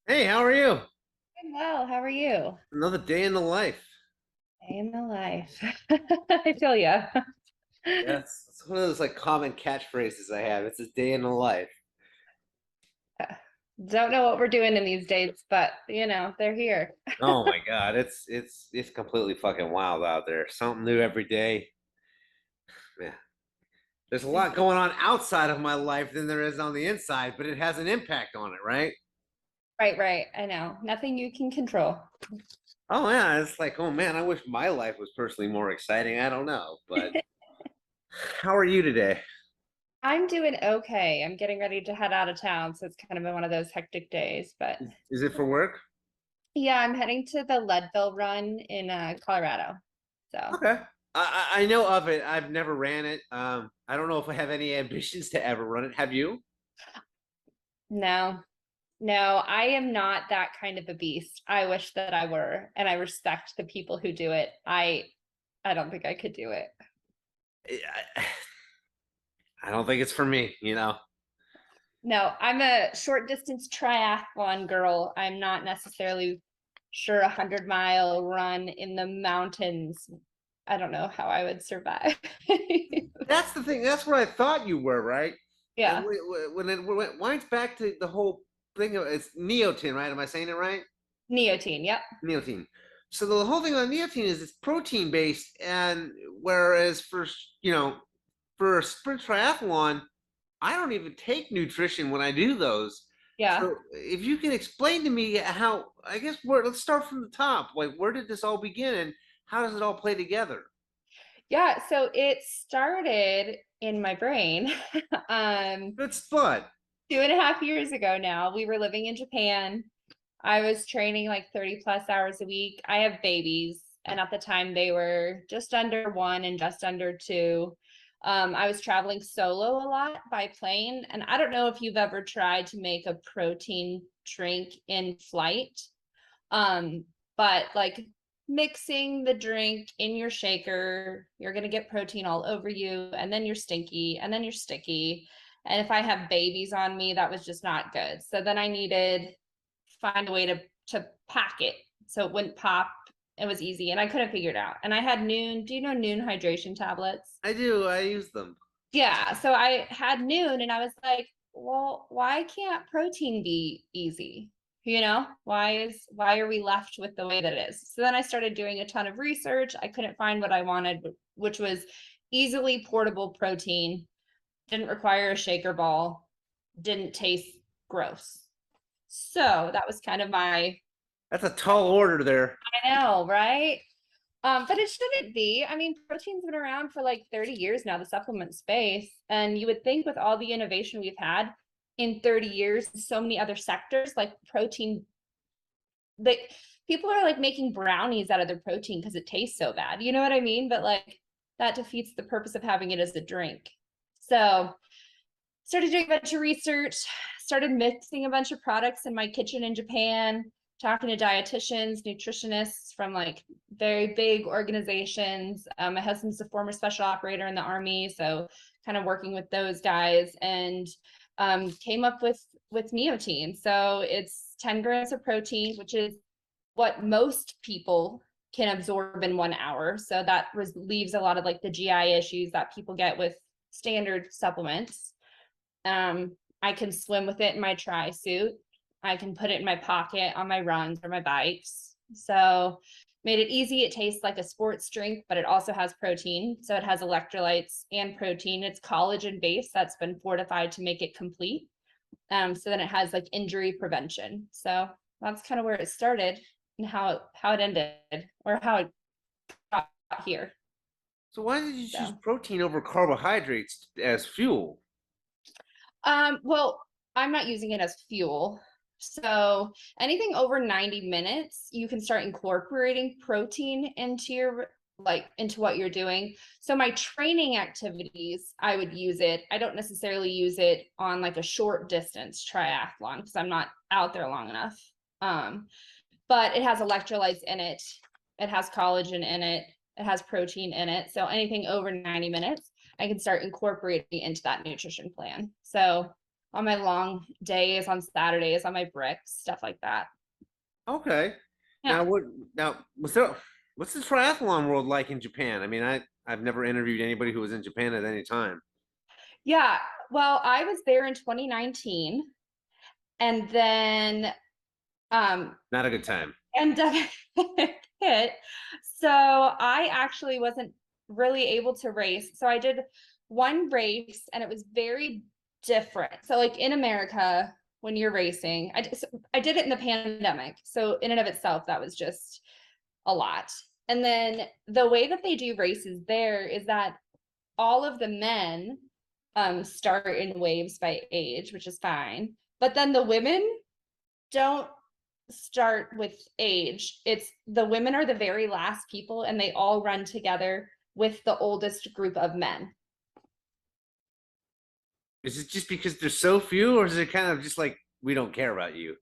Hey, how are you? I'm well. How are you? Another day in the life. Day in the life. I feel ya. Yes, it's one of those like common catchphrases I have. It's a day in the life. Don't know what we're doing in these days, but they're here. Oh my God, it's completely fucking wild out there. Something new every day. Man, there's a lot going on outside of my life than there is on the inside, but it has an impact on it, right? Right, right. I know. Nothing you can control. Oh yeah, it's like, oh man, I wish my life was personally more exciting. I don't know, but how are you today? I'm doing okay. I'm getting ready to head out of town, so it's kind of been one of those hectic days. But Is it for work? yeah, I'm heading to the Leadville Run in Colorado. So Okay. I know of it. I've never ran it. I don't know if I have any ambitions to ever run it. Have you? no, no, I am not that kind of a beast. I wish that I were, and I respect the people who do it. I don't think I could do it. I I don't think it's for me. No, I'm a short distance triathlon girl. I'm not necessarily sure 100-mile run in the mountains. I don't know how I would survive. That's the thing. That's what I thought you were, right? And Yeah, when it winds back to the whole thing of it's Neotin, right? Am I saying it right? Neotein. Yep. Neotin. So the whole thing on Neotin is it's protein based, and whereas for a sprint triathlon, I don't even take nutrition when I do those. Yeah. So if you can explain to me how, I guess let's start from the top. Like, where did this all begin, and how does it all play together? Yeah. So it started in my brain. um, It's fun. 2.5 years ago now. We were living in Japan. I was training like 30 plus hours a week. I have babies, and at the time they were just under one and just under two. I was traveling solo a lot by plane, and I don't know if you've ever tried to make a protein drink in flight. But like mixing the drink in your shaker, you're gonna get protein all over you, and then you're stinky, and then you're sticky. And if I have babies on me, that was just not good. So then I needed find a way to pack it so it wouldn't pop. It was easy, and I couldn't figure it out. And I had Noon. Do you know Noon hydration tablets? I do. I use them. Yeah. So I had Noon, and I was like, well, why can't protein be easy? Why are we left with the way that it is? So then I started doing a ton of research. I couldn't find what I wanted, which was easily portable protein, didn't require a shaker ball, didn't taste gross. So that was kind of my, That's a tall order there. I know, right? But it shouldn't be. I mean, protein's been around for like 30 years now, the supplement space. And you would think with all the innovation we've had in 30 years, so many other sectors like protein, that people are like making brownies out of their protein because it tastes so bad. You know what I mean? But like that defeats the purpose of having it as a drink. So started doing a bunch of research, started mixing a bunch of products in my kitchen in Japan, talking to dietitians, nutritionists from like very big organizations. My husband's a former special operator in the Army, so kind of working with those guys, and came up with Neotein. So it's 10 grams of protein, which is what most people can absorb in 1 hour. So that leaves a lot of like the GI issues that people get with standard supplements. I can swim with it in my tri suit. I can put it in my pocket on my runs or my bikes. So made it easy. It tastes like a sports drink, but it also has protein. So it has electrolytes and protein. It's collagen based that's been fortified to make it complete. So then it has like injury prevention. So that's kind of where it started and how it ended or how it got here. So why did you choose So protein over carbohydrates as fuel? Well, I'm not using it as fuel. So anything over 90 minutes, you can start incorporating protein into into what you're doing. So my training activities, I would use it. I don't necessarily use it on like a short distance triathlon because I'm not out there long enough. Um, but it has electrolytes in it. It has collagen in it. It has protein in it. So anything over 90 minutes, I can start incorporating into that nutrition plan. So on my long days, on Saturdays, on my bricks, stuff like that. Okay. Yeah. Now what now what's the triathlon world like in Japan? I mean, I've never interviewed anybody who was in Japan at any time. Yeah. Well, I was there in 2019 and then Not a good time. pandemic hit. So I actually wasn't really able to race. So I did one race and it was very different. So like in America, when you're racing, I did it in the pandemic. So in and of itself, that was just a lot. And then the way that they do races there is that all of the men start in waves by age, which is fine. But then the women don't start with age. It's the women are the very last people and they all run together with the oldest group of men. Is it just because there's so few, or is it kind of just like we don't care about you?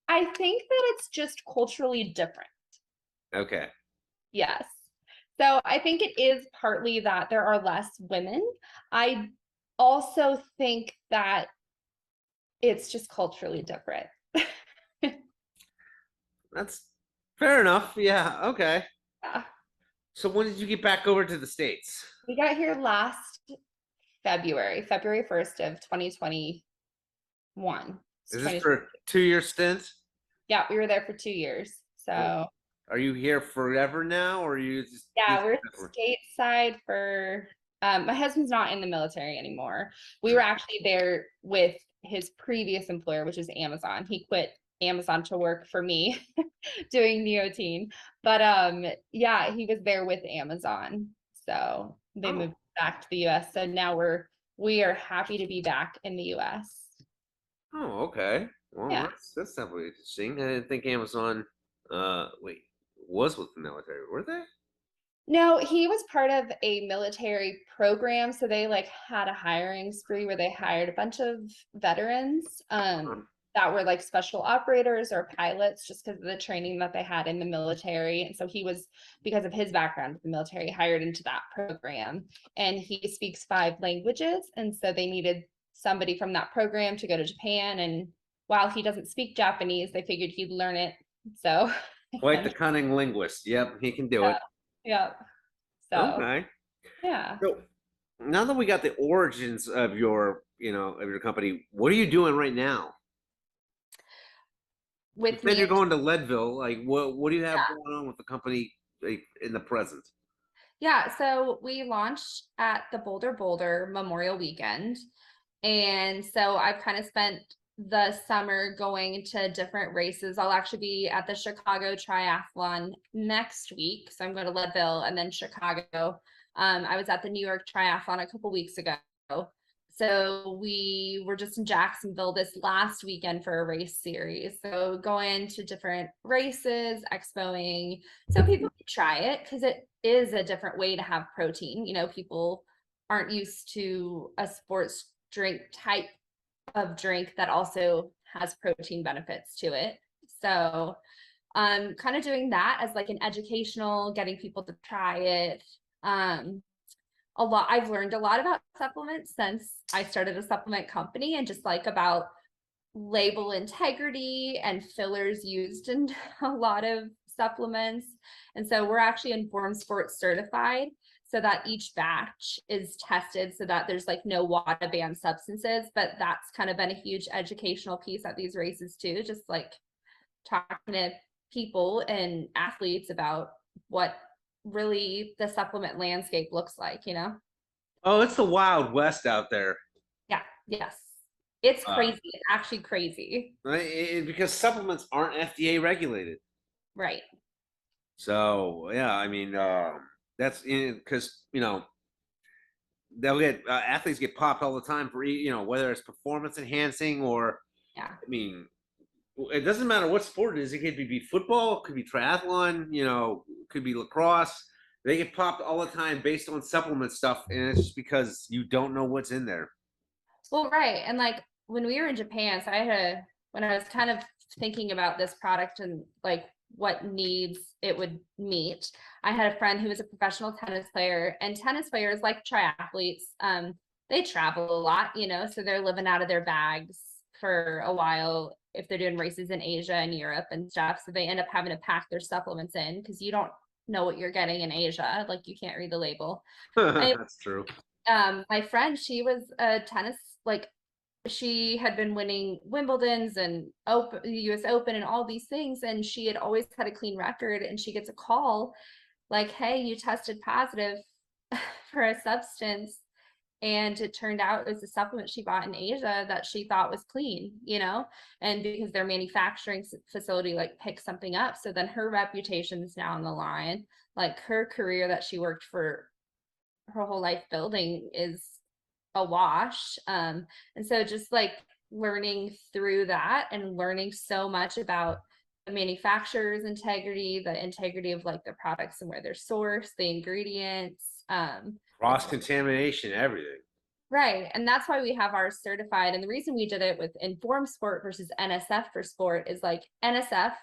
I think that it's just culturally different. Okay. Yes. So I think it is partly that there are less women. I also think that it's just culturally different. That's fair enough. Yeah, okay. Yeah. So when did you get back over to the States? We got here last February 1st of 2021. It's Is this 20, for a 2 year stint? yeah, we were there for 2 years. So Are you here forever now, or are you just yeah, we're stateside for my husband's not in the military anymore. We were actually there with his previous employer, which is Amazon. He quit Amazon to work for me doing Neotein. But yeah, he was there with Amazon. So they Oh, moved back to the US. So now we are happy to be back in the US. oh, okay. Well, Yeah. that's definitely interesting. I didn't think Amazon, wait, was with the military, were they? No, he was part of a military program. So they like had a hiring spree where they hired a bunch of veterans that were like special operators or pilots just because of the training that they had in the military. And so he was, because of his background with the military, hired into that program. And he speaks 5 languages. And so they needed somebody from that program to go to Japan. And while he doesn't speak Japanese, they figured he'd learn it. So Quite the cunning linguist. Yep, he can do yeah, it. yeah. So Okay. yeah. So now that we got the origins of your company, what are you doing right now? You With said you're Neo. going to Leadville. Like, what do you have going on with the company, like, in the present? Yeah, so we launched at the Boulder Memorial Weekend. And so I've kind of spent the summer going to different races. I'll actually be at the Chicago Triathlon next week. So I'm going to Leadville and then Chicago. I was at the New York Triathlon a couple weeks ago. So we were just in Jacksonville this last weekend for a race series. So going to different races, expoing, so people can try it because it is a different way to have protein. You know, people aren't used to a sports drink type of drink that also has protein benefits to it. So kind of doing that as like an educational, getting people to try it. A lot, I've learned a lot about supplements since I started a supplement company and just like about label integrity and fillers used in a lot of supplements. And so we're actually Informed Sports certified so that each batch is tested so that there's like no WADA banned substances. But that's kind of been a huge educational piece at these races too, just like talking to people and athletes about what really the supplement landscape looks like, you know? Oh, it's the Wild West out there. Yeah, yes. It's Uh, crazy. It's actually crazy. right? Because supplements aren't FDA regulated. Right. So yeah, I mean, that's because they'll get athletes get popped all the time for whether it's performance enhancing or Yeah. I mean it doesn't matter what sport it is. It could be football, it could be triathlon, could be lacrosse. They get popped all the time based on supplement stuff, and it's just because you don't know what's in there. Well, right. And like when we were in Japan, so I had when I was kind of thinking about this product and like what needs it would meet, I had a friend who was a professional tennis player, and tennis players like triathletes, they travel a lot, you know, so they're living out of their bags for a while if they're doing races in Asia and Europe and stuff. So they end up having to pack their supplements in because you don't know what you're getting in Asia. Like you can't read the label. That's true. My friend, she was a tennis, like she had been winning Wimbledon's and Open, the US Open and all these things, and she had always had a clean record, and she gets a call like, hey, you tested positive for a substance, and it turned out it was a supplement she bought in Asia that she thought was clean, and because their manufacturing facility like picked something up, so then her reputation is now on the line. Like her career that she worked for her whole life building is a wash. And so just like learning through that and learning so much about the manufacturer's integrity, the integrity of like their products and where they're sourced, the ingredients, Cross contamination, everything. right. And that's why we have ours certified. And the reason we did it with Informed Sport versus NSF for sport is like NSF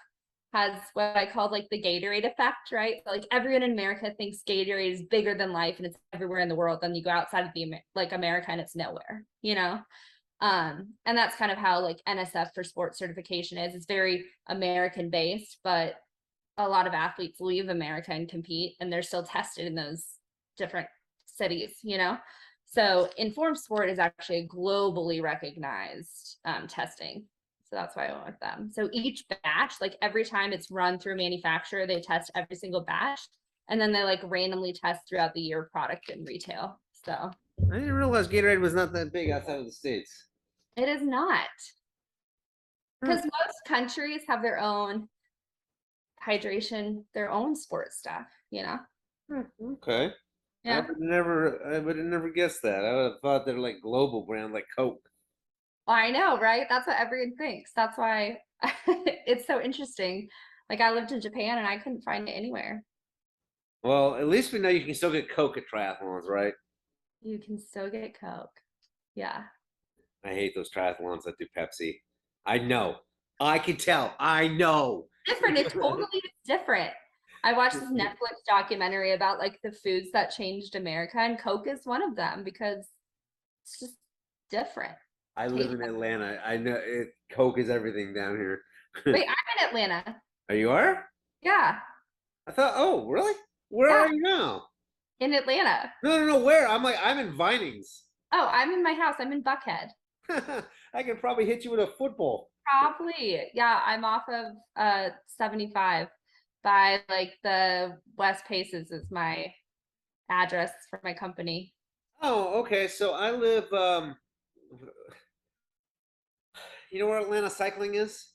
has what I call like the Gatorade effect, right? So, like everyone in America thinks Gatorade is bigger than life and it's everywhere in the world. Then you go outside of the like America and it's nowhere, and that's kind of how like NSF for sports certification is. It's very American based, but a lot of athletes leave America and compete, and they're still tested in those different cities. So Informed Sport is actually a globally recognized testing. So that's why I went with them. So each batch, like every time it's run through a manufacturer, they test every single batch, and then they like randomly test throughout the year product and retail. So I didn't realize Gatorade was not that big outside of the States. it is not, because most countries have their own hydration, their own sports stuff. Okay. Yeah. I would have never guessed that. I would have thought they're like global brand like Coke. I know, right? That's what everyone thinks. That's why it's so interesting. Like I lived in Japan and I couldn't find it anywhere. Well, at least we know you can still get Coke at triathlons, right? You can still get Coke. Yeah. I hate those triathlons that do Pepsi. I know. I can tell. I know. Different. It totally is different. I watched this Netflix documentary about like the foods that changed America, and Coke is one of them because it's just different. I live in Atlanta. I know Coke is everything down here. Wait, I'm in Atlanta. Are you are? Yeah. I thought, oh, really? Where Yeah. are you now? In Atlanta. No. Where? I'm in Vinings. Oh, I'm in my house. I'm in Buckhead. I could probably hit you with a football. Probably. Yeah, I'm off of 75 by like the West Paces is my address for my company. Oh, okay. So I live you know where Atlanta Cycling is?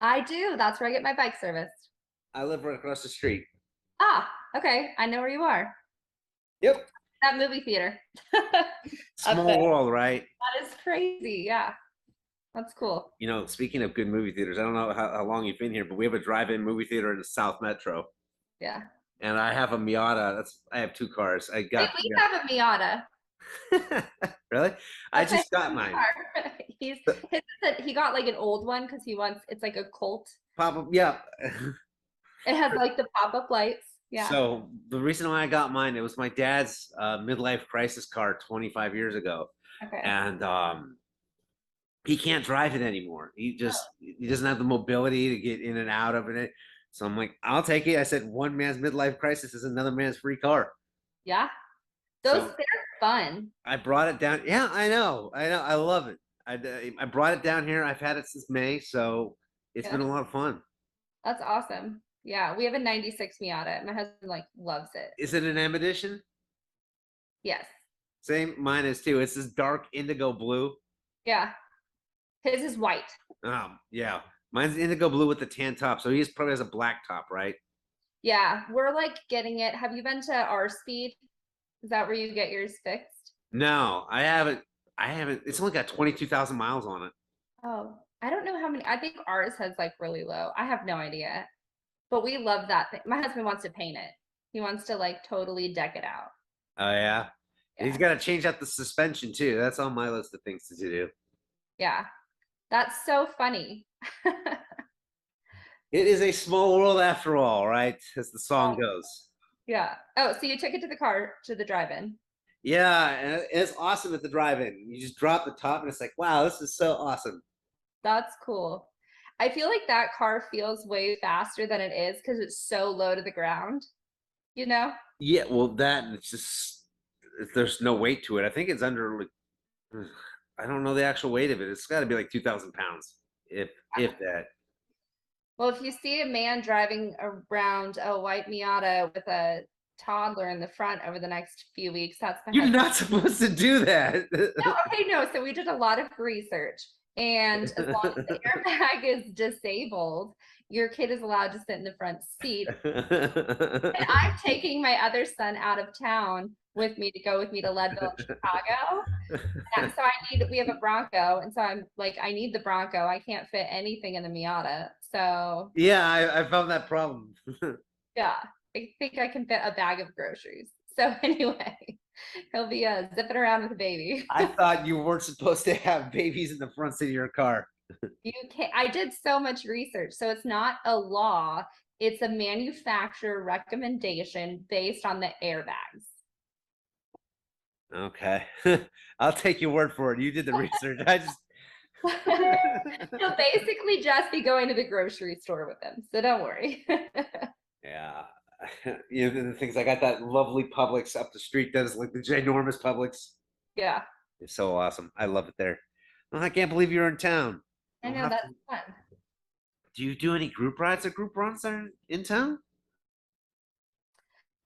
I do. That's where I get my bike serviced. I live right across the street. Ah, okay. I know where you are. Yep. That movie theater. Small Okay. world, right? That is crazy. Yeah. That's cool. Speaking of good movie theaters, I don't know how long you've been here, but we have a drive-in movie theater in the South Metro. Yeah. And I have a Miata. I have two cars. We have a Miata. Really? I just got mine. He got like an old one because it's like a Colt. Pop up, yeah. It has like the pop-up lights. Yeah. So the reason why I got mine, it was my dad's midlife crisis car 25 years ago. Okay. And he can't drive it anymore. He doesn't have the mobility to get in and out of it. So I'm like, I'll take it. I said, one man's midlife crisis is another man's free car. Yeah. They're fun. I brought it down. Yeah, I know. I love it. I brought it down here. I've had it since May, so it's been a lot of fun. That's awesome. Yeah, we have a 96 Miata. My husband like loves it. Is it an M edition? Yes. Same, mine is too. It's this dark indigo blue. Yeah. His is white. Yeah. Mine's indigo blue with the tan top. So he probably has a black top, right? Yeah, we're like getting it. Have you been to R Speed? Is that where you get yours fixed? No, I haven't. It's only got 22,000 miles on it. Oh, I don't know how many. I think ours has like really low. I have no idea. But we love that thing. My husband wants to paint it. He wants to like totally deck it out. Oh, yeah? He's got to change out the suspension too. That's on my list of things to do. Yeah. That's so funny. It is a small world after all, right? As the song goes. Yeah. Oh, so you took it to the drive-in. Yeah, and it's awesome at the drive-in. You just drop the top and it's like, wow, this is so awesome. That's cool. I feel like that car feels way faster than it is because it's so low to the ground, you know? Yeah, well, that it's just there's no weight to it. I think it's under like I don't know the actual weight of it. It's got to be like 2,000 pounds, if that. Well, if you see a man driving around a white Miata with a toddler in the front over the next few weeks, that's my You're husband. not supposed to do that. No, okay, no. So we did a lot of research, and as long as the airbag is disabled, your kid is allowed to sit in the front seat. And I'm taking my other son out of town with me to go with me to Leadville and Chicago. And so we have a Bronco, and so I'm like, I need the Bronco. I can't fit anything in the Miata. So Yeah, I found that problem. yeah, I think I can fit a bag of groceries. So anyway, he'll be zipping around with a baby. I thought you weren't supposed to have babies in the front seat of your car. You can I did so much research. So it's not a law, it's a manufacturer recommendation based on the airbags. Okay. I'll take your word for it. You did the research. I just He'll basically just be going to the grocery store with them. So don't worry. yeah. You know, the things I got that lovely Publix up the street that is like the ginormous Publix. Yeah, It's so awesome. I love it there. Oh, I can't believe you're in town. I I'll know have that's to, fun. do you do any group rides or group runs there in town?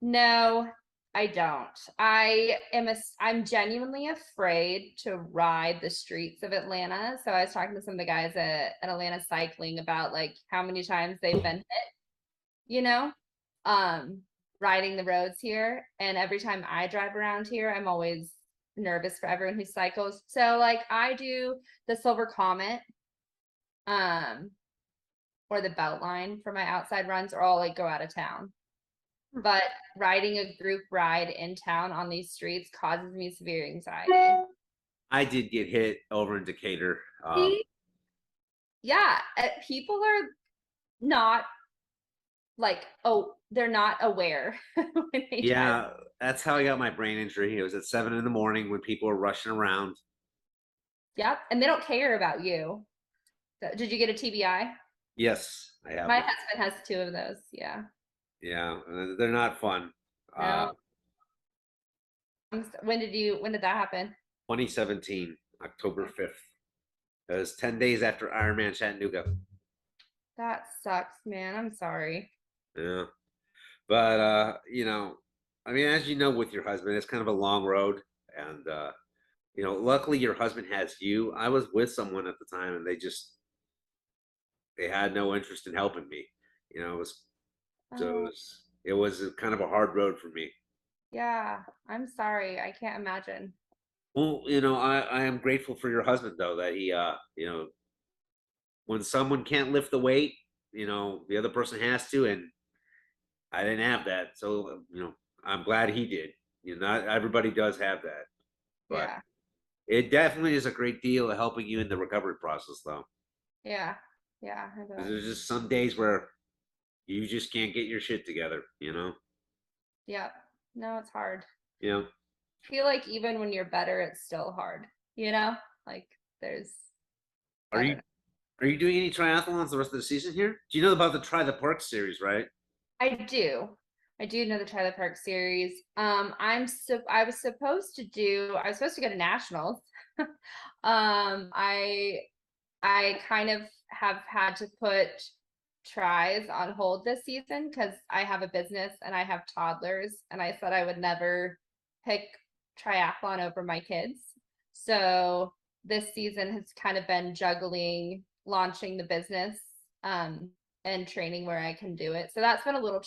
No, I don't. I'm genuinely afraid to ride the streets of Atlanta. So I was talking to some of the guys at Atlanta Cycling about like how many times they've been hit, you know, um, riding the roads here. And every time I drive around here, I'm always nervous for everyone who cycles. So like I do the Silver Comet, um, or the Beltline for my outside runs, or I'll like go out of town. But riding a group ride in town on these streets causes me severe anxiety. I did get hit over in Decatur. See? Yeah, people are not like, oh, they're not aware when they drive. Yeah, that's how I got my brain injury. It was at 7 in the morning when people were rushing around. Yep, and they don't care about you. So, did you get a TBI? Yes, I have My one. husband has two of those. Yeah. Yeah, they're not fun. No. When did that happen? 2017, October 5th. It was 10 days after Ironman Chattanooga. That sucks, man. I'm sorry. Yeah. But you know, I mean, as you know, with your husband, it's kind of a long road. And you know, luckily your husband has you. I was with someone at the time and they had no interest in helping me. You know, Oh, it was kind of a hard road for me. yeah. I'm sorry. I can't imagine. Well, you know, I am grateful for your husband though, that he you know, when someone can't lift the weight, you know, the other person has to, and I didn't have that. So, you know, I'm glad he did. You know, not everybody does have that, but Yeah. it definitely is a great deal of helping you in the recovery process, though. Yeah. Yeah. I 'Cause bet. there's just some days where you just can't get your shit together, you know? Yeah. No, it's hard. You know, I feel like even when you're better, it's still hard, you know? Like there's, are I you don't know. are you doing any triathlons the rest of the season here? Do you know about the Try the Park series, right? I do. I do know the Tyler Park series. I was supposed to go to nationals. I kind of have had to put tries on hold this season because I have a business and I have toddlers, and I said I would never pick triathlon over my kids. So this season has kind of been juggling launching the business um, and training where I can do it. So that's been a little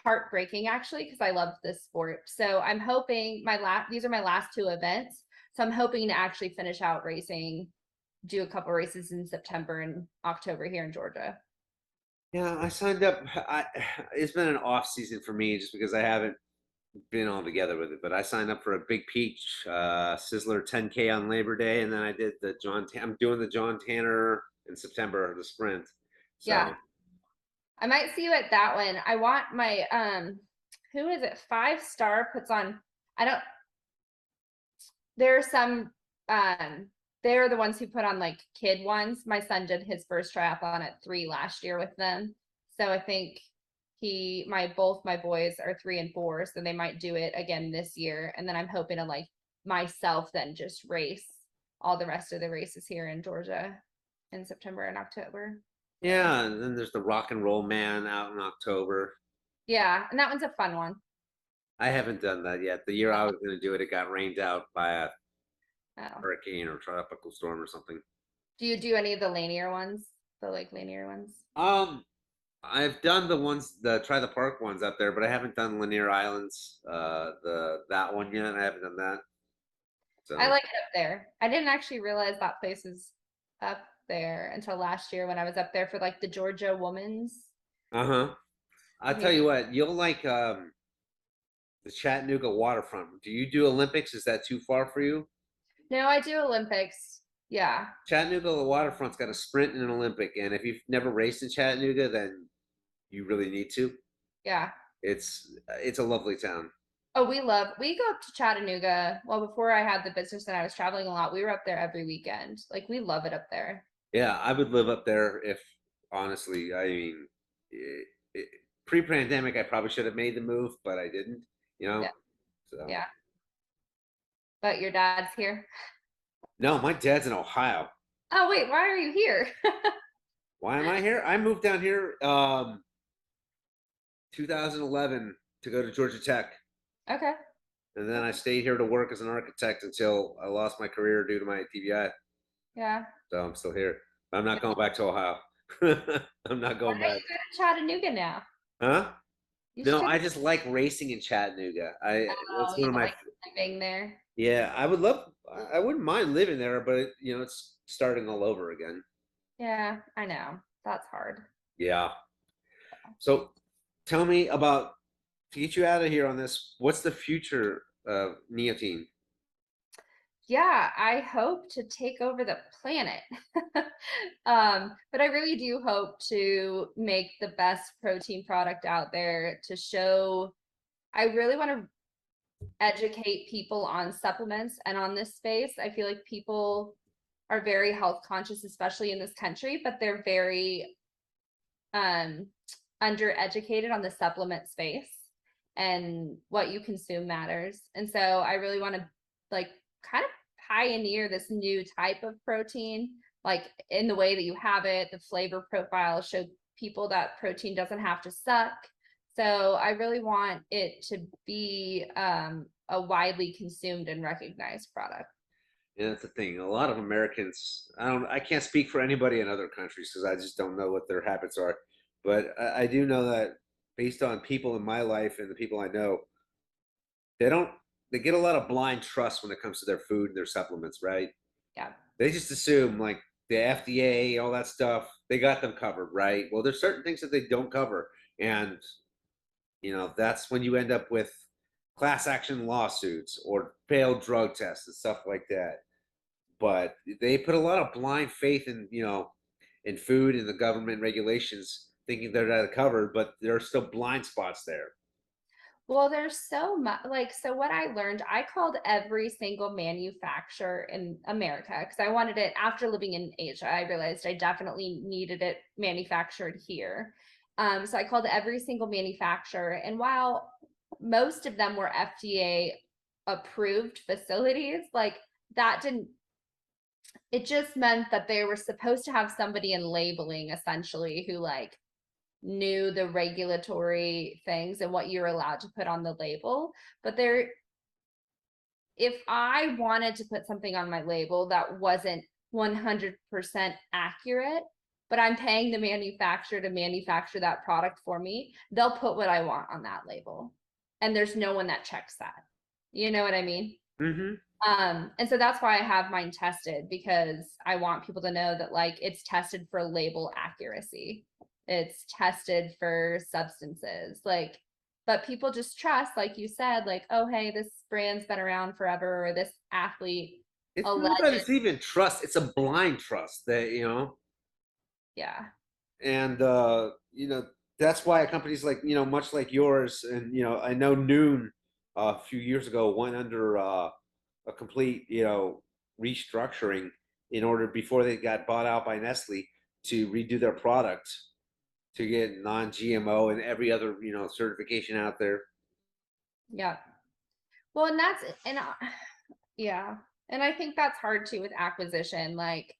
heartbreaking actually because I love this sport. So I'm hoping these are my last two events. So I'm hoping to actually finish out racing, do a couple races in September and October here in Georgia. Yeah, I signed up. It's been an off season for me just because I haven't been all together with it. But I signed up for a Big Peach Sizzler 10K on Labor Day, and then I did I'm doing the John Tanner in September, the sprint. Yeah, So I might see you at that one. I want my who is it? 5 Star puts on. I don't. There are some they're the ones who put on like kid ones. My son did his first triathlon at 3 last year with them. So I think both my boys are 3 and 4, so they might do it again this year. And then I'm hoping to like myself then just race all the rest of the races here in Georgia in September and October. Yeah, and then there's the Rock and Roll Man out in October. Yeah, and that one's a fun one. I haven't done that yet. The year I was going to do it, it got rained out by a Oh. hurricane or tropical storm or something. Do you do any of the linear ones? The like linear ones? Um, I've done the Try the Park ones up there, but I haven't done Lanier Islands, that one yet. I haven't done that. I So, like it up there. I didn't actually realize that place is up there until last year when I was up there for like the Georgia Women's uh-huh. I'll tell meet. you what, you'll like the Chattanooga waterfront. Do you do Olympics? Is that too far for you? No, I do Olympics. Yeah. Chattanooga the waterfront's got a sprint and an Olympic, and if you've never raced in Chattanooga, then you really need to. Yeah. It's a lovely town. Oh, we go up to Chattanooga. Well, before I had the business and I was traveling a lot, we were up there every weekend. Like we love it up there. Yeah, I would live up there if honestly, I mean, it, it, pre-pandemic, I probably should have made the move, but I didn't. You know, Yeah. so Yeah. But your dad's here. no, my dad's in Ohio. Oh, wait, why are you here? Why am I here? I moved down here 2011 to go to Georgia Tech. Okay. And then I stayed here to work as an architect until I lost my career due to my TBI. Yeah. So I'm still here. I'm not going back to Ohio. I'm not Why going don't back. you go to Chattanooga now? Huh? You No, should. I just like racing in Chattanooga. Oh, It's you one of don't my like living there. yeah. I wouldn't mind living there, but it's starting all over again. Yeah, I know. That's hard. Yeah. So tell me about to get you out of here on this. What's the future of Neotein? Yeah, I hope to take over the planet. But I really do hope to make the best protein product out there to show. I really want to educate people on supplements and on this space. I feel like people are very health conscious, especially in this country, but they're very um undereducated on the supplement space and what you consume matters. And so I really want to like kind of pioneer this new type of protein, like in the way that you have it, the flavor profile, show people that protein doesn't have to suck. So I really want it to be a widely consumed and recognized product. Yeah, that's the thing. A lot of Americans, I can't speak for anybody in other countries because I just don't know what their habits are. But I do know that based on people in my life and the people I know, they don't, they get a lot of blind trust when it comes to their food and their supplements, right? Yeah. They just assume like the FDA, all that stuff, they got them covered, right? Well, there's certain things that they don't cover. And, that's when you end up with class action lawsuits or failed drug tests and stuff like that. But they put a lot of blind faith in food and the government regulations, thinking they're not covered, but there are still blind spots there. Well, there's so much like so what I learned, I called every single manufacturer in America because I wanted it after living in Asia. I realized I definitely needed it manufactured here. So I called every single manufacturer, and while most of them were FDA approved facilities, like that didn't it just meant that they were supposed to have somebody in labeling essentially who like knew the regulatory things and what you're allowed to put on the label. But there, if I wanted to put something on my label that wasn't 100% accurate, but I'm paying the manufacturer to manufacture that product for me, they'll put what I want on that label. And there's no one that checks that. You know what I mean? Mm-hmm. And so that's why I have mine tested, because I want people to know that like it's tested for label accuracy. It's tested for substances, like, but people just trust, like you said, like, oh, hey, this brand's been around forever, or this athlete, It's a not that legend. it's even trust; it's a blind trust that Yeah. and that's why companies like much like yours, and I know Noon a few years ago went under a complete restructuring, in order before they got bought out by Nestle to redo their product to get non-GMO and every other, certification out there. Yeah. Well, and that's and yeah. And I think that's hard too with acquisition. Like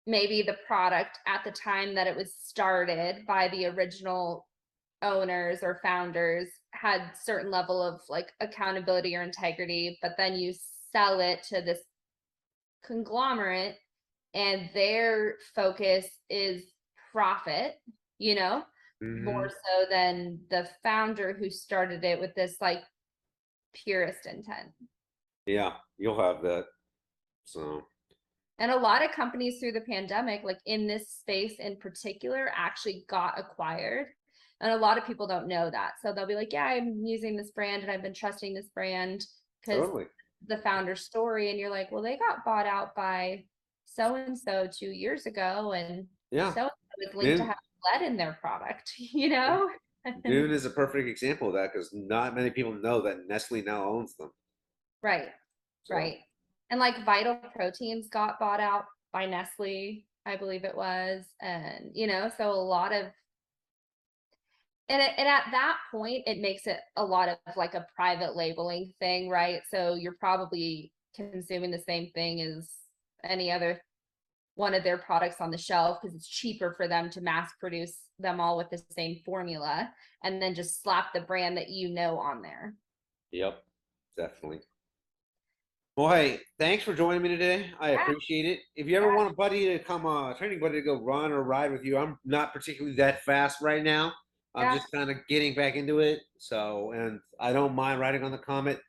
maybe the product at the time that it was started by the original owners or founders had certain level of like accountability or integrity, but then you sell it to this conglomerate and their focus is profit, you know, more so than the founder who started it with this like purest intent. Yeah, you'll have that. So, And a lot of companies through the pandemic, like in this space in particular, actually got acquired. And a lot of people don't know that. So they'll be like, yeah, I'm using this brand and I've been trusting this brand because totally. the founder story. And you're like, well, they got bought out by so and so 2 years ago. And Yeah. so was linked to Dune, have lead in their product, you know? Dune is a perfect example of that because not many people know that Nestle now owns them. Right. So, Right. And like Vital Proteins got bought out by Nestle, I believe it was. And, so a lot of, and at that point, it makes it a lot of like a private labeling thing, right? So you're probably consuming the same thing as any other one of their products on the shelf because it's cheaper for them to mass produce them all with the same formula and then just slap the brand that on there. yep, definitely. Well, hey, thanks for joining me today. I Yeah, appreciate it. If you ever want a buddy to come, training buddy to go run or ride with you, I'm not particularly that fast right now. I'm yeah. just kind of getting back into it. So, and I don't mind riding on the Comet.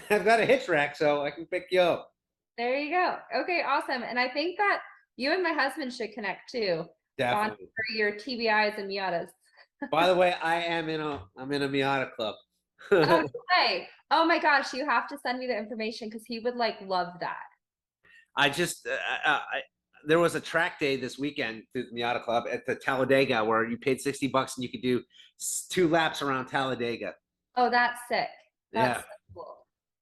I've got a hitch rack, so I can pick you up. There you go. Okay, awesome. And I think that you and my husband should connect too. Bond Definitely. for your TBIs and Miatas. By the way, I'm in a Miata club. Oh, hey. Oh my gosh, you have to send me the information because he would like love that. I just there was a track day this weekend through the Miata Club at the Talladega where you paid $60 and you could do 2 laps around Talladega. Oh, that's sick. That's Yeah. so cool.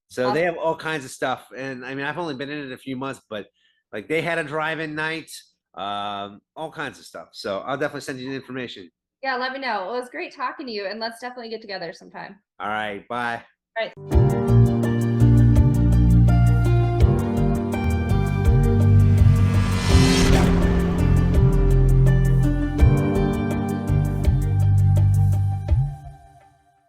So I'll, they have all kinds of stuff. And I mean, I've only been in it a few months, but like they had a drive-in night, all kinds of stuff. So I'll definitely send you the information. yeah, let me know. It was great talking to you, and let's definitely get together sometime. All right. Bye. All right.